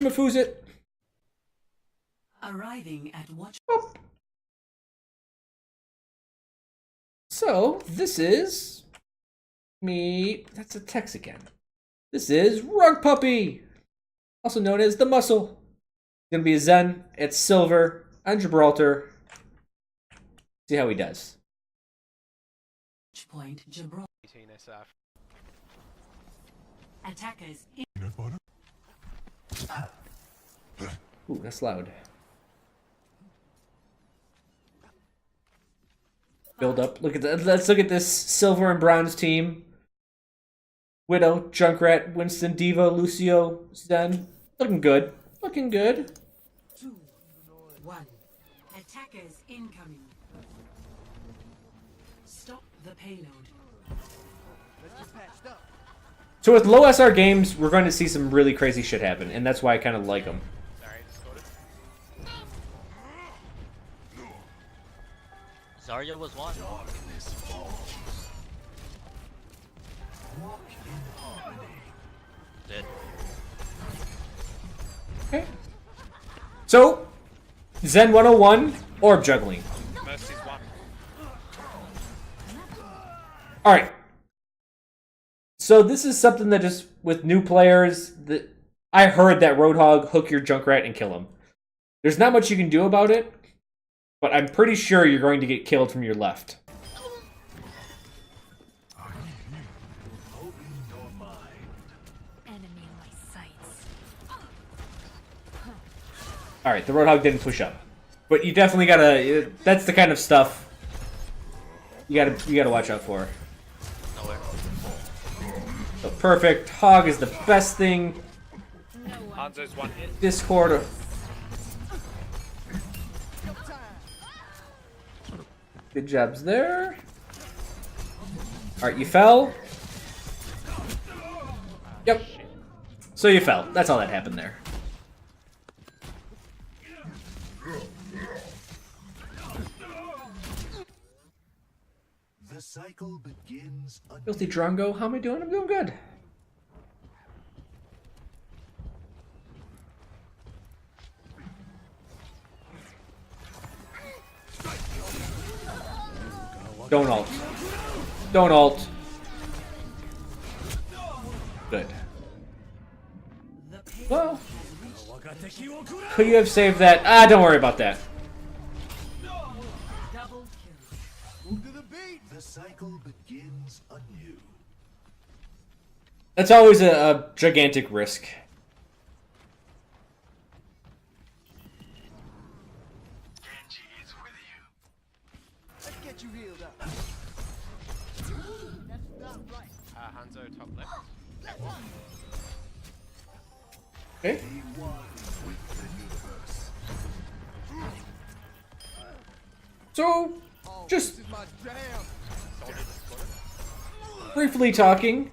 Mafuz it. Arriving at watch. Oh. So, this is me. That's a text again. This is RugPuppy, also known as the Muscle. It's gonna be a Zen. It's silver on Gibraltar. See how he does. Point Gibraltar. Attackers. Ooh, that's loud. Build up. Look at that. Let's look at this silver and bronze team. Widow, Junkrat, Winston, Diva, Lucio, Zen. Looking good. Looking good. 2, 1. Attackers incoming. Stop the payload. So with low SR games, we're going to see some really crazy shit happen, and that's why I kind of like them. Zarya was one. Dead. Okay. So, Zen 101, orb juggling. Alright. So this is something that just, with new players, that I heard that Roadhog hook your Junkrat and kill him. There's not much you can do about it, but I'm pretty sure you're going to get killed from your left. Alright, the Roadhog didn't push up. But you definitely gotta, that's the kind of stuff you gotta watch out for. Nowhere. So perfect. Hog is the best thing. Hanzo's one hit. Discord. Good jobs there. Alright, you fell. Yep. So you fell. That's all that happened there. The cycle begins. Filthy Drongo, how am I doing? I'm doing good. Don't ult. Don't ult. Good. Well, could you have saved that? Ah, don't worry about that. The cycle begins anew. That's always a gigantic risk. Genji is with you. Let's get you healed up. That's not right. Hanzo top left. Okay. So, just briefly talking,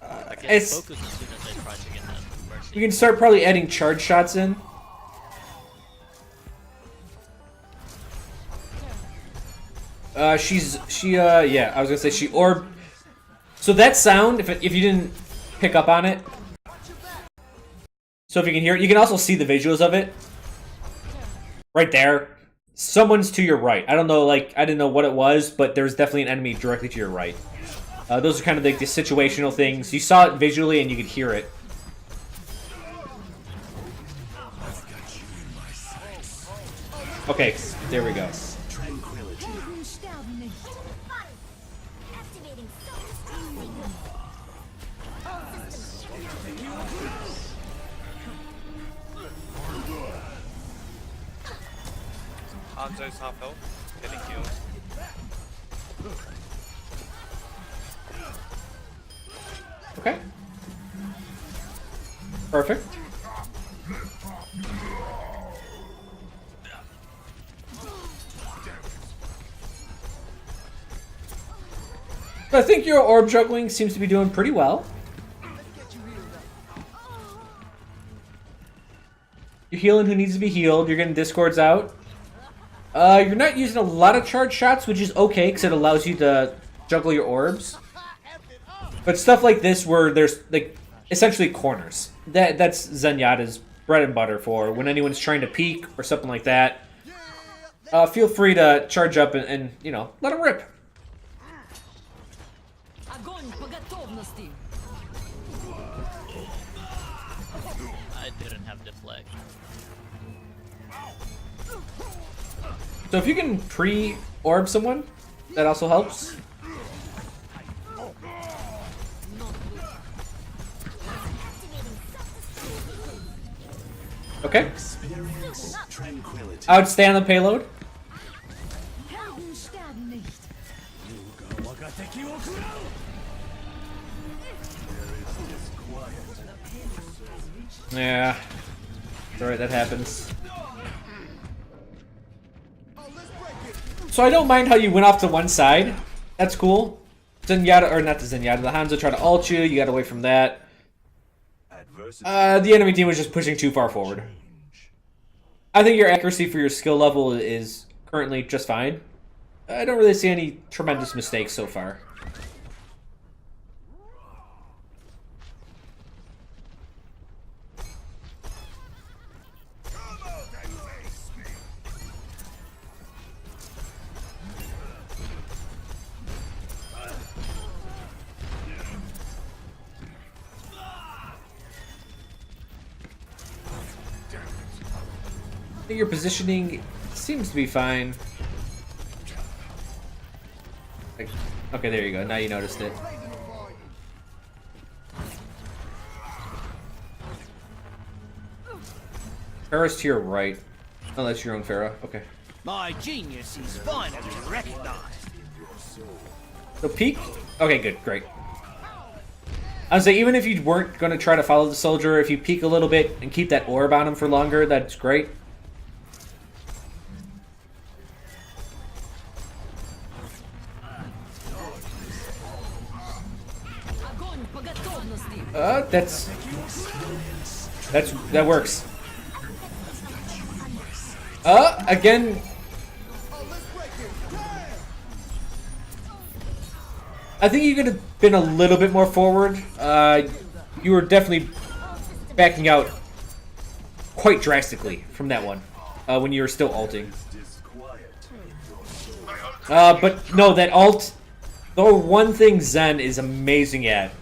I get it's focused as soon as I try to get that mercy. we can start probably adding charge shots in. Yeah, I was gonna say she orb. So that sound, if you didn't pick up on it, so if you can hear it, you can also see the visuals of it. Right there. Someone's to your right. I don't know, like, I didn't know what it was, but there's definitely an enemy directly to your right. Those are kind of like the situational things. You saw it visually and you could hear it. Okay, there we go. Hanzo's half health. Getting healed. Okay. Perfect. But I think your orb juggling seems to be doing pretty well. You're healing who needs to be healed. You're getting discords out. You're not using a lot of charge shots, which is okay because it allows you to juggle your orbs. But stuff like this where there's like essentially corners. That's Zenyatta's bread and butter for when anyone's trying to peek or something like that. Feel free to charge up and you know, let them rip. Огонь по готовности. I didn't have deflect. So if you can pre-orb someone, that also helps. Okay. Experience tranquility. I would stay on the payload. Helden sterben nicht. Yeah. Alright, that happens. So I don't mind how you went off to one side. That's cool. Zenyatta, or not the Zenyatta, the Hanzo tried to ult you, you got away from that. Adversity. The enemy team was just pushing too far forward. I think your accuracy for your skill level is currently just fine. I don't really see any tremendous mistakes so far. I think your positioning seems to be fine. Okay, there you go. Now you noticed it. Pharah's to your right. Oh, that's your own Pharah. Okay. My genius is finally recognized. So peek. Okay, good, great. I would say even if you weren't going to try to follow the soldier, if you peek a little bit and keep that orb on him for longer, that's great. Огонь по готовности. That works. Again. I think you could have been a little bit more forward. You were definitely backing out quite drastically from that one when you were still ulting. But no, that ult. The one thing Zen is amazing at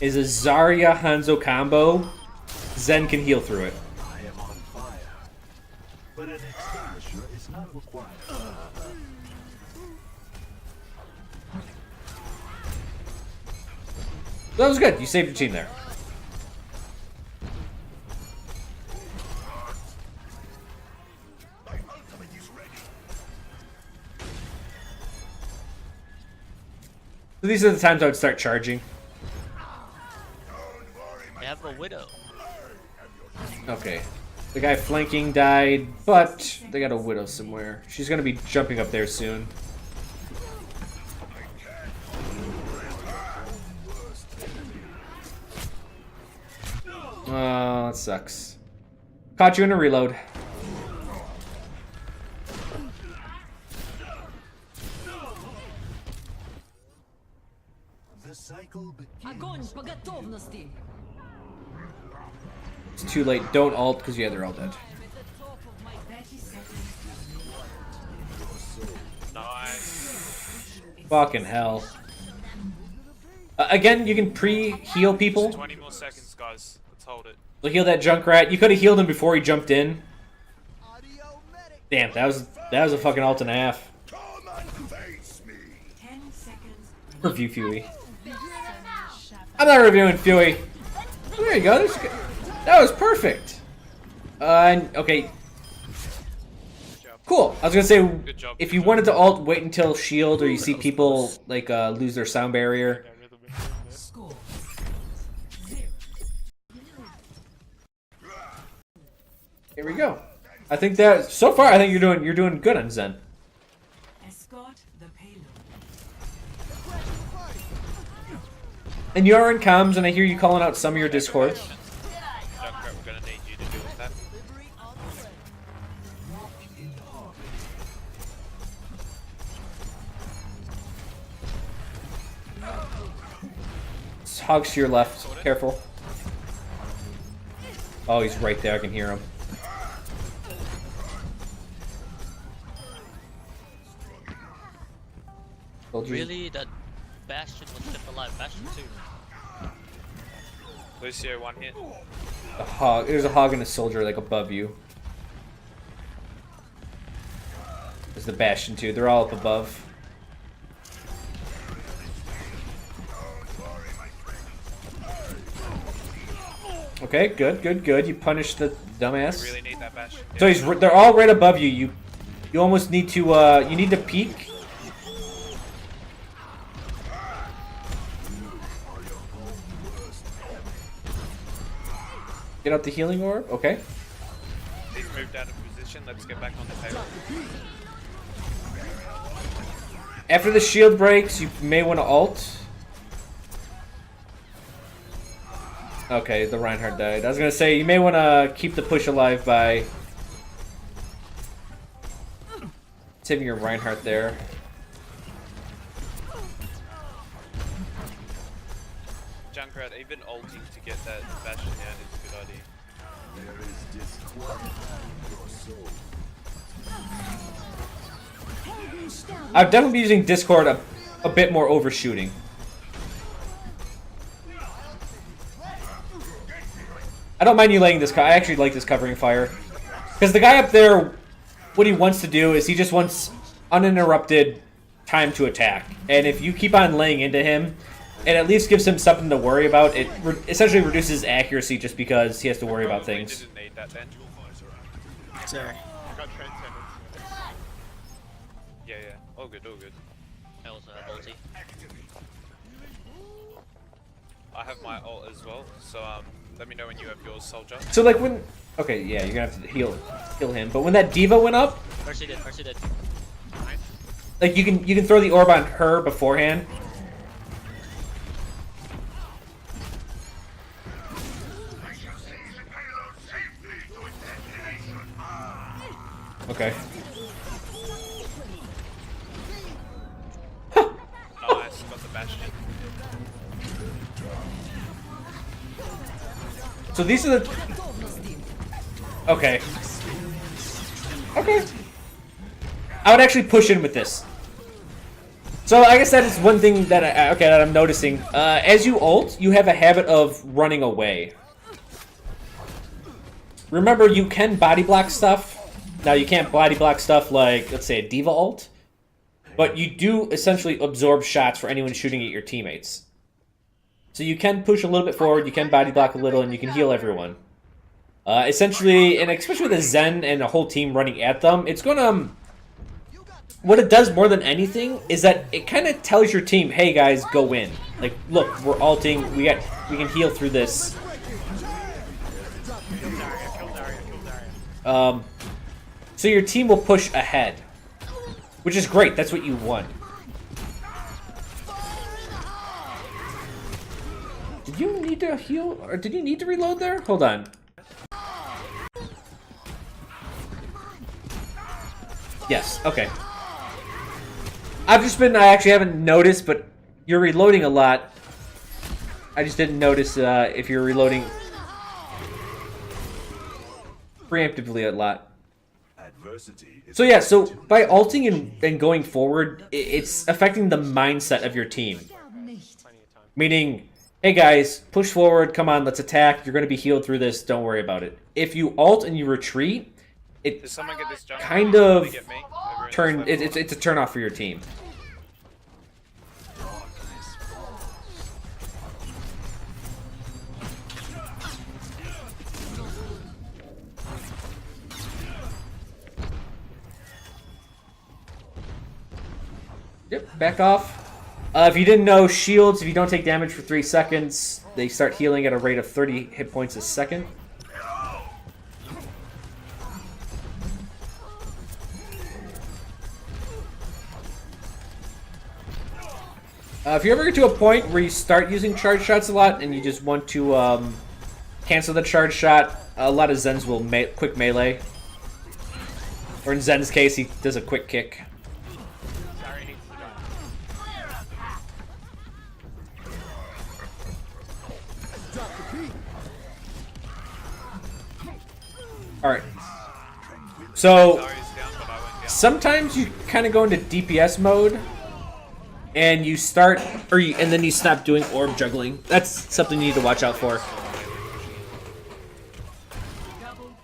is a Zarya Hanzo combo. Zen can heal through it. I am on fire, but an extinguisher is not required. That was good. You saved your team there. So these are the times I would start charging. They have a widow. Okay. The guy flanking died, but they got a widow somewhere. She's gonna be jumping up there soon. Oh, that sucks. Caught you in a reload. The cycle begins. Огонь по готовности. It's too late. Don't ult because yeah, they're all dead. 30 seconds. Nice. Fucking hell. Again, you can pre-heal people. 20 more seconds, guys. Let's hold it. So heal that Junkrat. You could have healed him before he jumped in. Damn, that was a fucking ult and a half. 10 seconds. Review Fuey. I'm not reviewing Fuey. There you go. That was perfect. Okay. Cool. I was gonna say, Good job. if you wanted to ult, wait until shield or you see people like lose their sound barrier. Score. Here we go. I think that so far, I think you're doing good on Zen. Escort the payload. And you are in comms, and I hear you calling out some of your discords. Junkrat, we're gonna need you to deal with that. Hogs to your left. Careful. Oh, he's right there. I can hear him. Soldier. Really? That Bastion was kept alive. Bastion 2. Lucio, one hit. A hog. There's a hog and a soldier like above you. There's the Bastion too. They're all up above. Okay, good, good, good. You punished the dumbass. Really need that bash. So they're all right above you. You almost need to you need to peek. Get out the healing orb. Okay. He's moved out of position. Let's get back on the table. After the shield breaks, you may want to ult. Okay, the Reinhardt died. I was gonna say you may want to keep the push alive by saving your Reinhardt there. Junkrat, even ulting to get that Bastion down is a good idea. There is disquiet in your soul. I'd definitely be using Discord a bit more overshooting. I don't mind you laying this. I actually like this covering fire, because the guy up there, what he wants to do is he just wants uninterrupted time to attack, and if you keep on laying into him, it at least gives him something to worry about. It essentially reduces his accuracy just because he has to worry about Probably things. didn't need that then. Sorry. Yeah, yeah. All good, all good. I also have ulti. I have my ult as well, so let me know when you have yours, soldier. So like when, okay, yeah, you're gonna have to heal him. But when that diva went up, Mercy dead, Mercy dead. like you can throw the orb on her beforehand. Okay. Nice, got the Bastion. So these are the. Okay. Okay. I would actually push in with this. So I guess that is one thing that that I'm noticing. As you ult, you have a habit of running away. Remember, you can body block stuff. Now you can't body block stuff like, let's say, a diva ult, but you do essentially absorb shots for anyone shooting at your teammates. So you can push a little bit forward, you can body block a little, and you can heal everyone. Essentially, and especially with a Zen and a whole team running at them, it's gonna... What it does more than anything is that it kind of tells your team, hey guys, go in. Like, look, we're ulting, we can heal through this. So your team will push ahead, which is great. That's what you want. Did you need to heal, or did you need to reload there? Hold on. Yes, okay. I actually haven't noticed, but you're reloading a lot. I just didn't notice if you're reloading preemptively a lot. So yeah, so by ulting and going forward, it's affecting the mindset of your team. Meaning, hey guys, push forward, come on, let's attack, you're going to be healed through this, don't worry about it. If you ult and you retreat, it Does someone get this junk? kind of They get me? Over in this level. it's a turn off for your team. Yep, back off. If you didn't know, shields, if you don't take damage for 3 seconds, they start healing at a rate of 30 hit points a second. If you ever get to a point where you start using charge shots a lot and you just want to cancel the charge shot, a lot of Zens will quick melee. Or in Zen's case, he does a quick kick. Alright. So, Zarya's down, but I went down. sometimes you kind of go into DPS mode, and you start, and then you stop doing orb juggling. That's something you need to watch out for. Double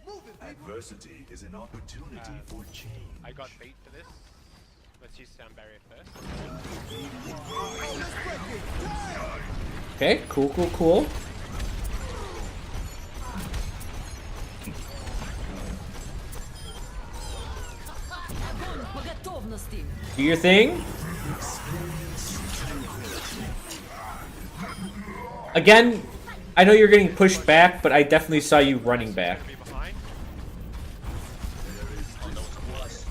kill. Adversity is an opportunity for change. I got bait for this. Let's use sound barrier first. Okay, cool, cool, cool. Огонь по готовности. Do your thing. Again, I know you're getting pushed back, but I definitely saw you running back. Be behind. Oh, that was worse.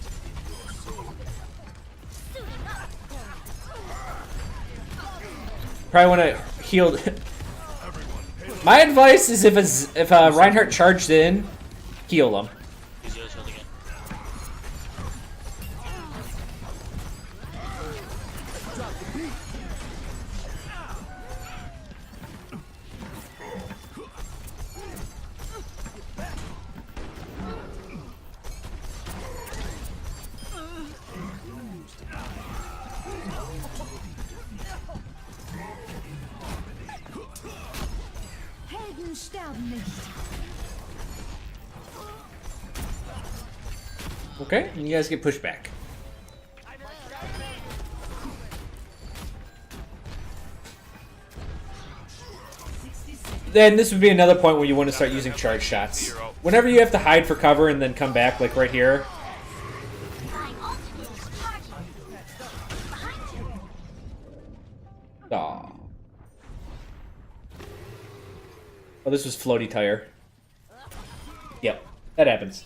Probably want to heal. My advice is if a Reinhardt charged in, heal him. He's yours again. Helden sterben nicht. Okay, and you guys get pushed back. Then this would be another point where you want to start using charge shots. Whenever you have to hide for cover and then come back, like right here. Aw. Oh, this was floaty tire. Yep, that happens.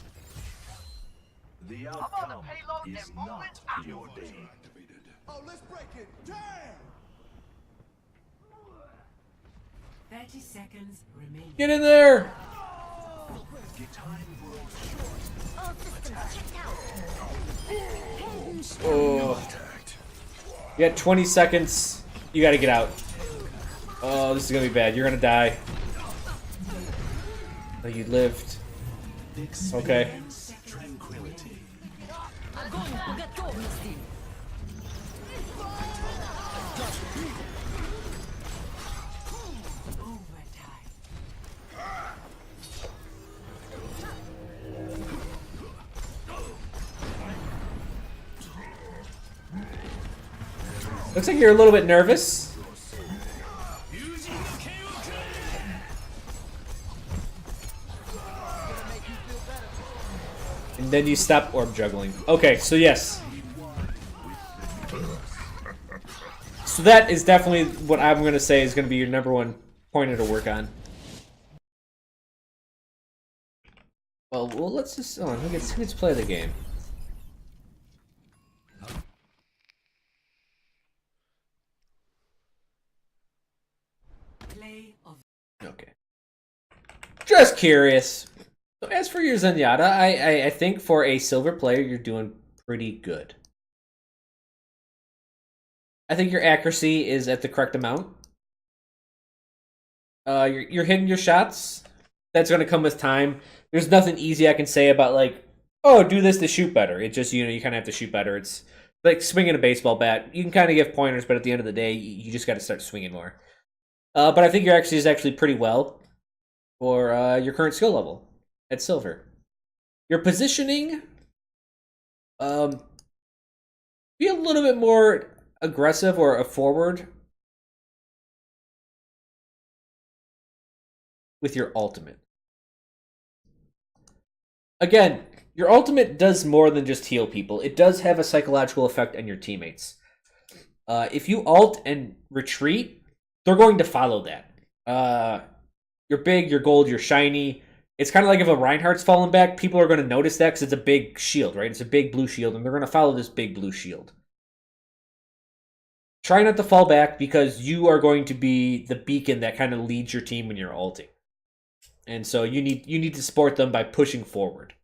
The outcome is not preordained. Oh, let's break it. Damn! 30 seconds remaining. Get in there! Oh. You got 20 seconds. You gotta get out. Oh, this is gonna be bad. You're gonna die. Oh, you lived. Okay. Tranquility. Огонь по готовности. Overtime. Looks like you're a little bit nervous. And then you stop orb juggling. Okay, so yes. So that is definitely what I'm going to say is going to be your number one pointer to work on. Well, let's just... Oh, who gets play the game? Play of Okay. Just curious. So as for your Zenyatta, I think for a silver player, you're doing pretty good. I think your accuracy is at the correct amount. You're hitting your shots. That's going to come with time. There's nothing easy I can say about like, oh, do this to shoot better. It just, you know, you kind of have to shoot better. It's like swinging a baseball bat. You can kind of give pointers, but at the end of the day, you just got to start swinging more. But I think your accuracy is actually pretty well for your current skill level at silver. Your positioning, be a little bit more aggressive or a forward with your ultimate. Again, your ultimate does more than just heal people. It does have a psychological effect on your teammates. If you ult and retreat, they're going to follow that. You're big, you're gold, you're shiny. It's kind of like if a Reinhardt's falling back, people are going to notice that because it's a big shield, right? It's a big blue shield, and they're going to follow this big blue shield. Try not to fall back because you are going to be the beacon that kind of leads your team when you're ulting. And so you need to support them by pushing forward.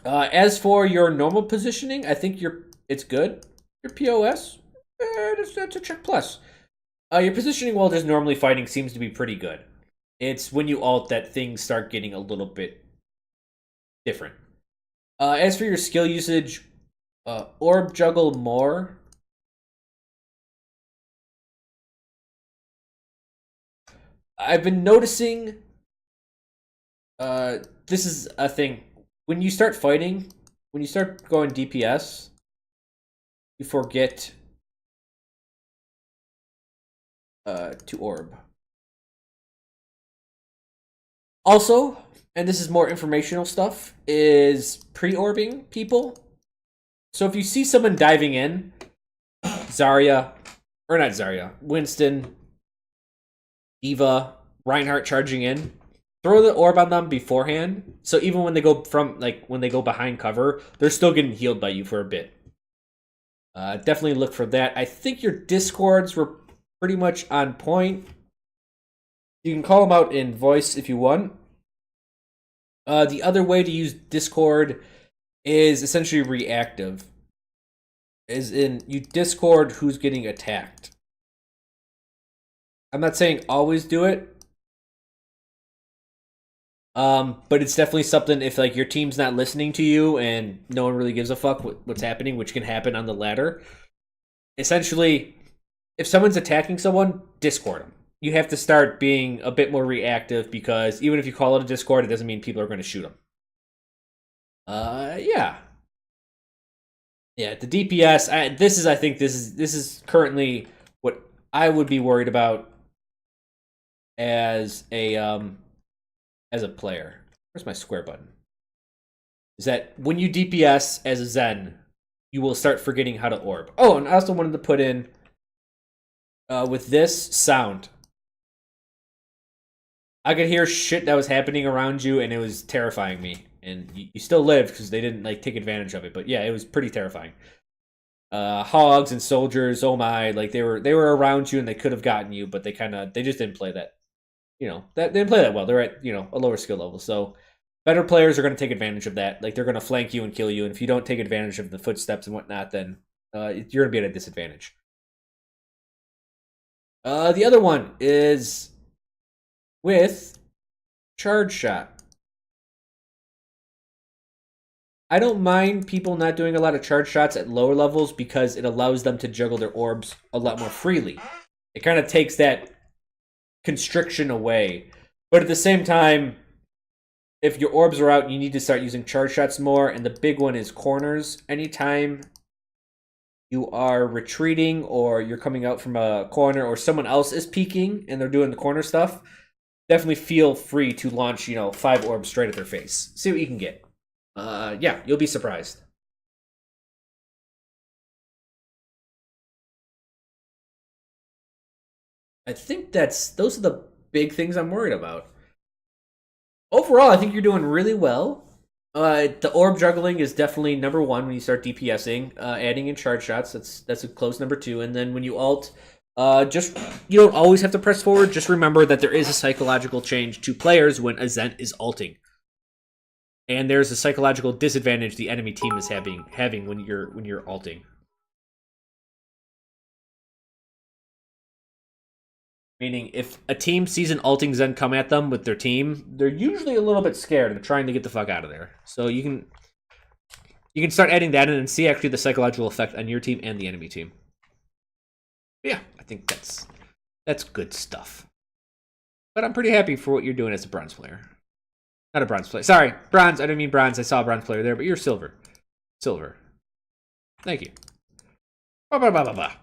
As for your normal positioning, I think it's good. Your POS, that's a check plus. Your positioning while just normally fighting seems to be pretty good. It's when you ult that things start getting a little bit different. As for your skill usage, orb juggle more. I've been noticing this is a thing. When you start fighting, when you start going DPS, you forget to orb. Also, and this is more informational stuff, is pre-orbing people. So if you see someone diving in, Zarya, or not Zarya, Winston, Eva, Reinhardt charging in, throw the orb on them beforehand. So even when they go when they go behind cover, they're still getting healed by you for a bit. Definitely look for that. I think your discords were pretty much on point. You can call them out in voice if you want. The other way to use Discord is essentially reactive. As in, you Discord who's getting attacked. I'm not saying always do it. But it's definitely something if like your team's not listening to you and no one really gives a fuck what's happening, which can happen on the ladder. Essentially, if someone's attacking someone, Discord them. You have to start being a bit more reactive because even if you call it a Discord, it doesn't mean people are going to shoot them. Yeah. Yeah, the DPS. I think this is currently what I would be worried about as a player. Where's my square button? Is that when you DPS as a Zen, you will start forgetting how to orb. Oh, and I also wanted to put in with this sound. I could hear shit that was happening around you, and it was terrifying me. And you still lived because they didn't like take advantage of it. But yeah, it was pretty terrifying. Hogs and soldiers, oh my, like they were around you and they could have gotten you, but they just didn't play that. They didn't play that well. They're at a lower skill level, so better players are going to take advantage of that. Like they're going to flank you and kill you, and if you don't take advantage of the footsteps and whatnot, then you're going to be at a disadvantage. The other one is with charge shot. I don't mind people not doing a lot of charge shots at lower levels because it allows them to juggle their orbs a lot more freely. It kind of takes that constriction away. But at the same time, if your orbs are out, you need to start using charge shots more. And the big one is corners. Anytime you are retreating or you're coming out from a corner or someone else is peeking and they're doing the corner stuff, definitely feel free to launch, 5 orbs straight at their face. See what you can get. Yeah, you'll be surprised. I think those are the big things I'm worried about. Overall, I think you're doing really well. The orb juggling is definitely number 1 when you start DPSing. Adding in charge shots, that's a close number 2. And then when you ult, just you don't always have to press forward. Just remember that there is a psychological change to players when a Zen is ulting. And there's a psychological disadvantage the enemy team is having when you're ulting. Meaning, if a team sees an ulting Zen come at them with their team, they're usually a little bit scared and trying to get the fuck out of there. So you can start adding that in and see actually the psychological effect on your team and the enemy team. But yeah, I think that's good stuff. But I'm pretty happy for what you're doing as a bronze player. Not a bronze player. Sorry, bronze. I didn't mean bronze. I saw a bronze player there, but you're silver. Silver. Thank you. Bah, bah, bah, bah, bah.